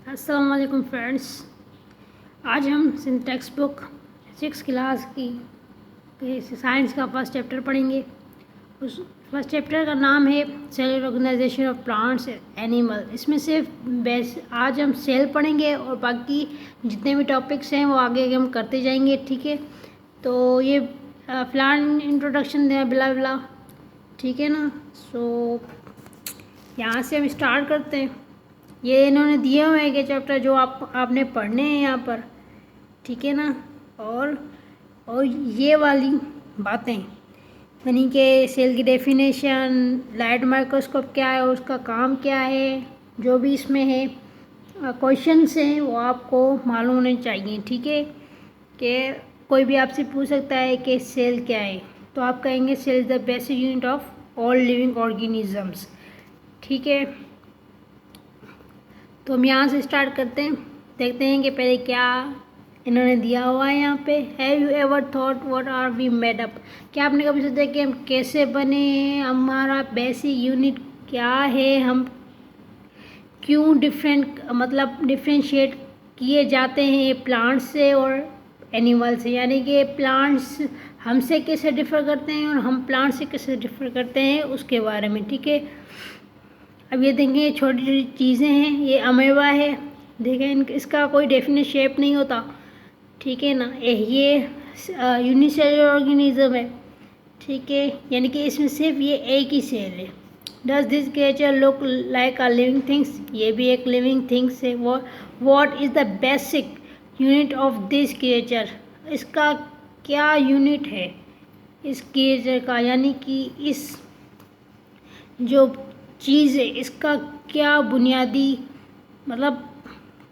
अस्सलाम वालेकुम फ्रेंड्स। आज हम सिंटैक्स बुक 6 क्लास की साइंस का फर्स्ट चैप्टर पढ़ेंगे। उस फर्स्ट चैप्टर का नाम है cell organisation of plants animal. इसमें सिर्फ आज हम सेल पढ़ेंगे और बाकी जितने भी टॉपिक्स हैं वो आगे हम करते जाएंगे। ठीक है, तो ये प्लांट इंट्रोडक्शन है बिला बिला, ठीक है ना। सो यहाँ से हम स्टार्ट करते हैं। ये इन्होंने दिए हुए हैं कि चैप्टर जो आपने पढ़ने हैं यहाँ पर, ठीक है ना। और ये वाली बातें यानी कि सेल की डेफिनेशन, लाइट माइक्रोस्कोप क्या है, उसका काम क्या है, जो भी इसमें है क्वेश्चंस हैं वो आपको मालूम होने चाहिए। ठीक है, कि कोई भी आपसे पूछ सकता है कि सेल क्या है, तो आप कहेंगे cell is the basic unit of all living organisms. ठीक है, तो हम यहाँ से स्टार्ट करते हैं, देखते हैं कि पहले क्या इन्होंने दिया हुआ है यहाँ पे। Have you ever thought what are we made up? क्या आपने कभी सोचा कि हम कैसे बने हैं, हमारा बेसिक यूनिट क्या है, हम क्यों डिफ्रेंशिएट किए जाते हैं प्लांट्स से और एनिमल से, यानी कि प्लांट्स हमसे कैसे डिफ़र करते हैं और हम प्लांट से कैसे डिफ़र करते हैं उसके बारे में। ठीक है, अब ये देखें छोटी छोटी चीज़ें हैं। ये अमेबा है, देखें इसका कोई डेफिनेट शेप नहीं होता, ठीक है ना। ये यूनिसेलुलर ऑर्गेनिज्म है, ठीक है, यानी कि इसमें सिर्फ ये एक ही सेल है। Does this creature look like a living things? ये भी एक लिविंग थिंग्स है। What is the basic unit of this creature? इसका क्या यूनिट है इस क्रिएचर का, यानी कि इस जो चीज़ है इसका क्या बुनियादी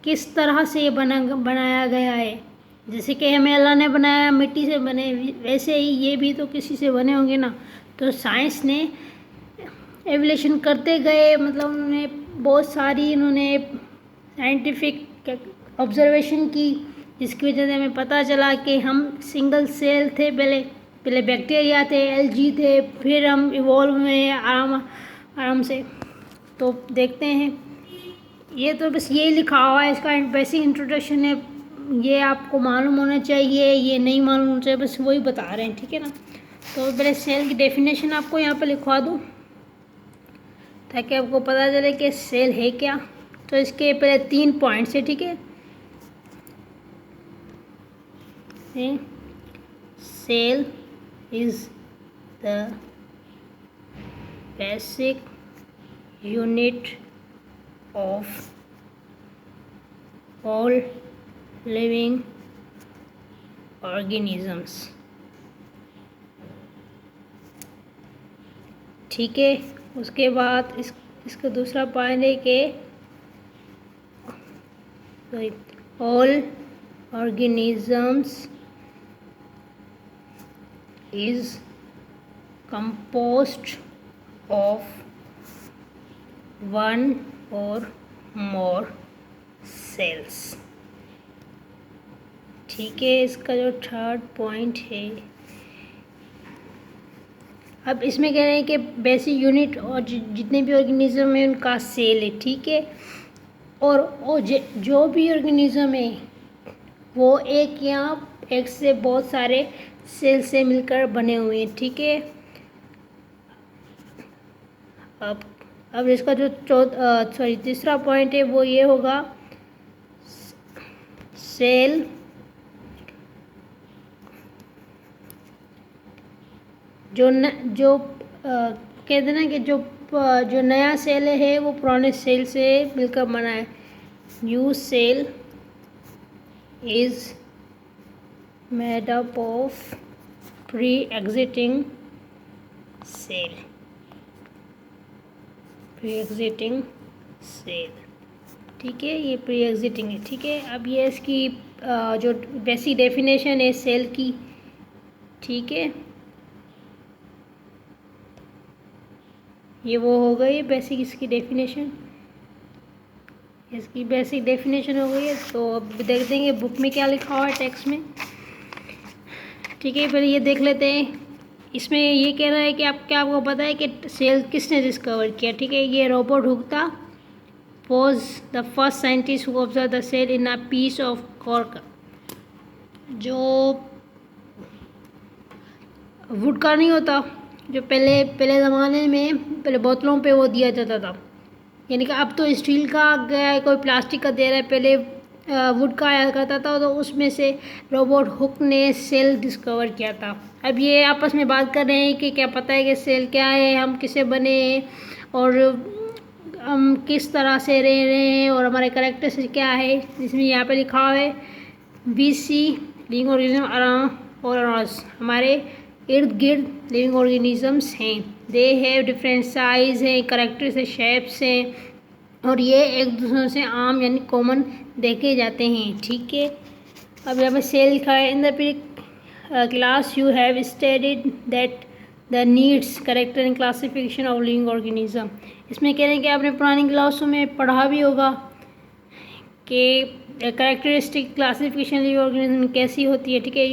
किस तरह से ये बनाया गया है। जैसे कि हमें अल्लाह ने बनाया मिट्टी से बने, वैसे ही ये भी तो किसी से बने होंगे ना। तो साइंस ने एवोल्यूशन करते गए, उन्होंने बहुत सारी साइंटिफिक ऑब्जर्वेशन की, जिसकी वजह से हमें पता चला कि हम सिंगल सेल थे। पहले बैक्टीरिया थे, एल्गी थे, फिर हम इवॉल्व हुए आराम से। तो देखते हैं, ये तो बस ये लिखा हुआ है, इसका बेसिक इंट्रोडक्शन है, ये आपको मालूम होना चाहिए, ये नहीं मालूम होना चाहिए, बस वही बता रहे हैं, ठीक है ना। तो पहले सेल की डेफिनेशन आपको यहाँ पे लिखवा दूँ ताकि आपको पता चले कि सेल है क्या। तो इसके पहले 3 पॉइंट्स है, ठीक है। Cell is the basic unit of all living organisms, ठीक है। उसके बाद इसका दूसरा पॉइंट है कि all organisms is composed of one or more cells, ठीक है। इसका जो थर्ड पॉइंट है, अब इसमें कह रहे हैं कि बेसिक यूनिट और जितने भी ऑर्गेनिज्म हैं उनका सेल है, ठीक है। और जो भी ऑर्गेनिज्म है वो एक या एक से बहुत सारे सेल से मिलकर बने हुए हैं, ठीक है। अब इसका जो तीसरा पॉइंट है वो ये होगा, सेल जो कहते हैं ना कि जो नया सेल है वो पुराने सेल से मिलकर बना है। New cell is made up of pre existing cell, pre existing cell, ठीक है। ये प्री एग्जिटिंग है, ठीक है। अब ये इसकी जो बेसिक डेफिनेशन है सेल की, ठीक है, ये वो हो गई बेसिक इसकी डेफिनेशन, इसकी बेसिक डेफिनेशन हो गई है। तो अब देखते हैं बुक में क्या लिखा हुआ है टेक्स्ट में, ठीक है। पहले ये देख लेते हैं। इसमें ये कह रहा है कि आपको पता है कि सेल किसने डिस्कवर किया, ठीक है। ये रॉबर्ट हुक था, was the first scientist who observed the cell in a piece of cork. जो वुड का नहीं होता, जो पहले पहले ज़माने में पहले बोतलों पे वो दिया जाता था, यानी कि अब तो स्टील का आ गया है, कोई प्लास्टिक का दे रहा है, पहले वुड का आया करता था, तो उसमें से रॉबर्ट हुक ने सेल डिस्कवर किया था। अब ये आपस में बात कर रहे हैं कि क्या पता है कि सेल क्या है, हम किससे बने हैं और हम किस तरह से रह रहे हैं और हमारे कैरेक्टर्स क्या है। जिसमें यहाँ पे लिखा हुआ है we see living organism around और हमारे इर्द गिर्द लिविंग ऑर्गेनिजम्स हैं। दे हैव डिफरेंट साइज हैं, कैरेक्टर्स है, शेप्स हैं और ये एक दूसरे से आम यानी कॉमन देखे जाते हैं। ठीक है, अब यहाँ पे सेल लिखा है in the class you have studied that the needs character and classification of living organism. इसमें कह रहे हैं कि आपने पुरानी क्लासों में पढ़ा भी होगा कि कैरेक्टरिस्टिक क्लासिफिकेशन लिविंग ऑर्गेनिज्म कैसी होती है। ठीक है,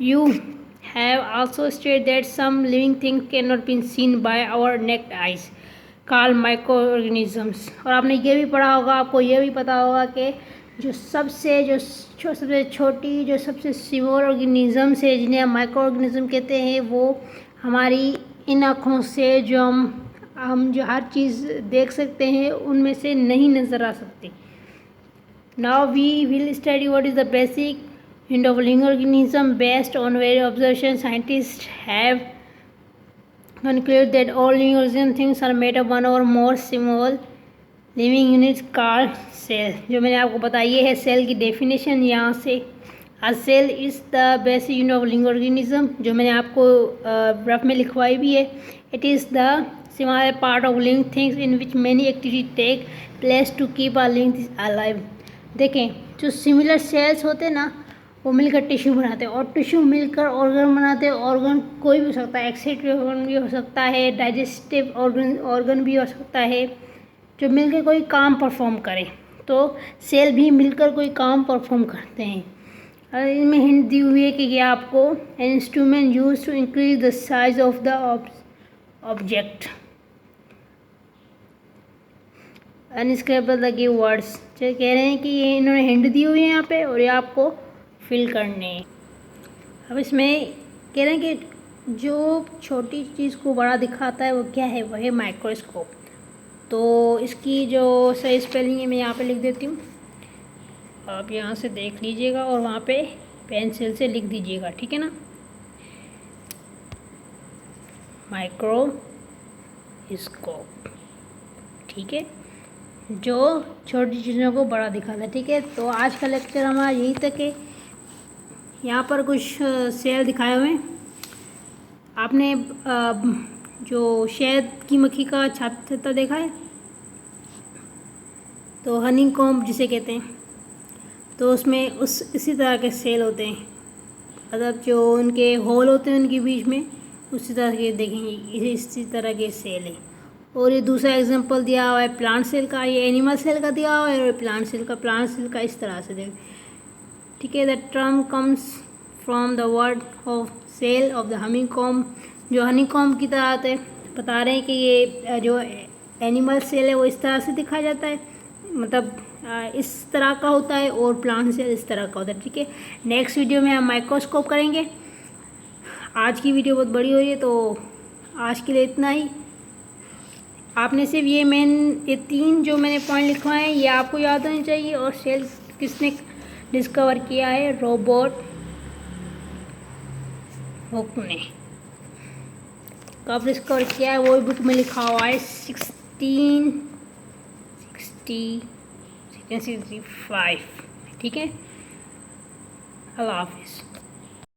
you have also stated that some living things cannot be seen by our naked eyes called microorganisms। और आपने ये भी पढ़ा होगा, आपको ये भी पता होगा कि जो सबसे छोटी जो सबसे स्मॉल ऑर्गेनिजम्स है जिन्हें हम माइक्रो ऑर्गेनिज्म कहते हैं, वो हमारी इन आँखों से जो हम जो हर चीज़ देख सकते हैं उनमें से नहीं नज़र आ सकती। Now we will study what is the basic unit of living organism. Based on various observations, scientists have concluded that all living organism things are made of one or more small living units called cell। जो मैंने आपको बताई है cell की definition यहाँ से। A cell is the basic unit of living organism, जो मैंने आपको रफ में लिखवाई भी है। It is the small part of living things in which many activities take place to keep a living thing alive। देखें, जो सिमिलर सेल्स होते हैं ना, वो मिलकर टिश्यू बनाते हैं और टिश्यू मिलकर ऑर्गन बनाते हैं। ऑर्गन कोई भी हो सकता है, एक्सेक्रेटरी ऑर्गन भी हो सकता है, डाइजेस्टिव ऑर्गन भी हो सकता है, जो मिलकर कोई काम परफॉर्म करे। तो सेल भी मिलकर कोई काम परफॉर्म करते हैं। और इनमें हिंट दी हुई है कि ये आपको an instrument use to increase the size of the object unscramble the give words. जो कह रहे हैं कि ये इन्होंने हिंट दी हुई है यहाँ पे और ये आपको फिल करने। अब इसमें कह रहे हैं कि जो छोटी चीज़ को बड़ा दिखाता है वो क्या है, वह है माइक्रोस्कोप। तो इसकी जो सही स्पेलिंग है मैं यहाँ पे लिख देती हूँ, आप यहाँ से देख लीजिएगा और वहाँ पे पेंसिल से लिख दीजिएगा। ठीक है ना, माइक्रोस्कोप। ठीक है, जो छोटी चीज़ों को बड़ा दिखाता है। ठीक है, तो आज का लेक्चर हमारा यही तक है। यहाँ पर कुछ सेल दिखाए हुए हैं। आपने जो शहद की मक्खी का छत्ता देखा है, तो हनी कॉम्ब जिसे कहते हैं, तो उसमें इसी तरह के सेल होते हैं, मतलब जो उनके होल होते हैं उनके बीच में, उसी तरह के देखेंगे इसी तरह के सेल हैं। और ये दूसरा एग्जांपल दिया हुआ है प्लांट सेल का, ये एनिमल सेल का दिया हुआ है और प्लांट सेल का इस तरह से देखें। ठीक है, the term comes from the word of cell of the honeycomb, जो हनी कॉम्ब की तरह आते हैं। बता रहे हैं कि ये जो एनिमल सेल है वो इस तरह से दिखाया जाता है, मतलब इस तरह का होता है, और प्लांट सेल इस तरह का होता है। ठीक है, नेक्स्ट वीडियो में हम माइक्रोस्कोप करेंगे। आज की वीडियो बहुत बड़ी हो रही है, तो आज के लिए इतना ही। आपने सिर्फ ये 3 जो मैंने पॉइंट लिखवाए हैं ये आपको याद होने चाहिए। और सेल किसने डिस्कवर किया है? रॉबर्ट हुक ने। कब डिस्कवर किया है वो बुक में लिखा हुआ है 1665। ठीक है, अल्लाह हाफिज़।